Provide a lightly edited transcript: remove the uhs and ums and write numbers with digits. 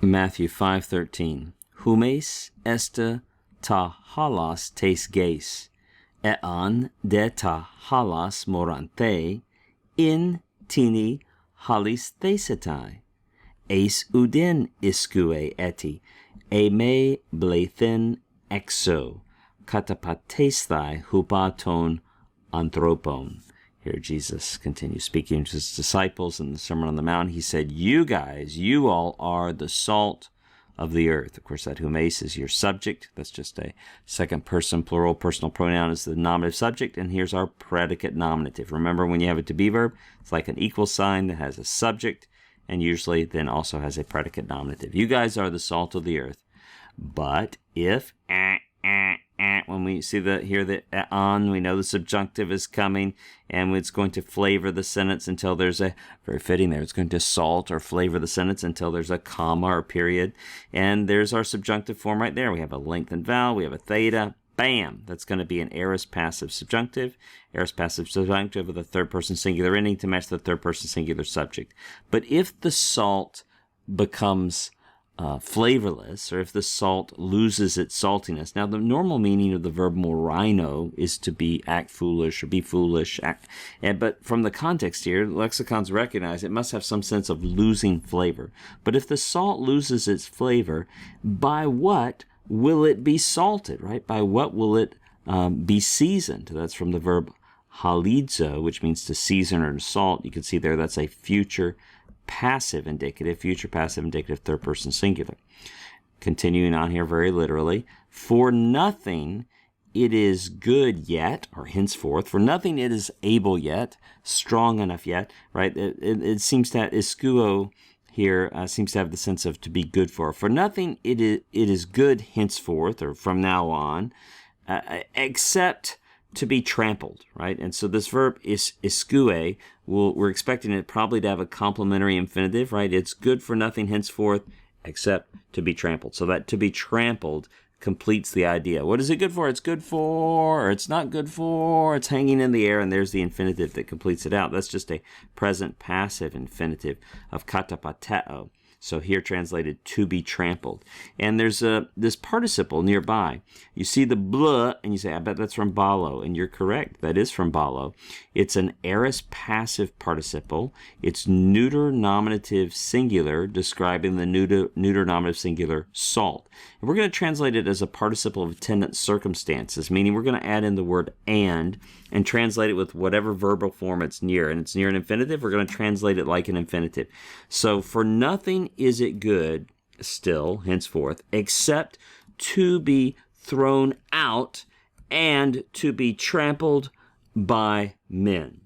Matthew 5:13. Humes este ta halas tes geis, ean de ta halas morante, in tini halis thesetai, eis uden iskue eti, e me blethen exo, katapatesthai hupaton anthropon. Here Jesus continues speaking to his disciples in the Sermon on the Mount. He said, you guys, you all are the salt of the earth. Of course, that humes is your subject. That's just a second person plural. Personal pronoun is the nominative subject. And here's our predicate nominative. Remember, when you have a to be verb, it's like an equal sign that has a subject and usually then also has a predicate nominative. You guys are the salt of the earth. But if when we see the on, we know the subjunctive is coming, and it's going to flavor the sentence until there's a, very fitting there, it's going to salt or flavor the sentence until there's a comma or period. And there's our subjunctive form right there. We have a lengthened vowel, we have a theta, bam! That's going to be an aorist passive subjunctive. Aorist passive subjunctive with a third person singular ending to match the third person singular subject. But if the salt becomes flavorless, or if the salt loses its saltiness. Now, the normal meaning of the verb morino is to act foolish or be foolish. But from the context here, lexicons recognize it must have some sense of losing flavor. But if the salt loses its flavor, by what will it be salted, right? By what will it be seasoned? That's from the verb halidzo, which means to season or to salt. You can see there that's a future passive indicative, third person singular. Continuing on here very literally, for nothing it is good yet, or henceforth, for nothing it is able yet, strong enough yet, right? It seems that iskuo here seems to have the sense of to be good for. For nothing it is good henceforth, or from now on, except to be trampled, right? And so this verb is iskue, we're expecting it probably to have a complementary infinitive, right? It's good for nothing henceforth except to be trampled. So that to be trampled completes the idea. What is it good for? It's good for, or it's not good for, it's hanging in the air, and there's the infinitive that completes it out. That's just a present passive infinitive of katapateo. So here translated to be trampled. And there's this participle nearby. You see the blah, and you say, I bet that's from balo. And you're correct. That is from balo. It's an aorist passive participle. It's neuter nominative singular, describing the neuter nominative singular salt. And we're going to translate it as a participle of attendant circumstances, meaning we're going to add in the word and translate it with whatever verbal form it's near. And it's near an infinitive, we're going to translate it like an infinitive. So for nothing is it good still, henceforth, except to be thrown out and to be trampled by men.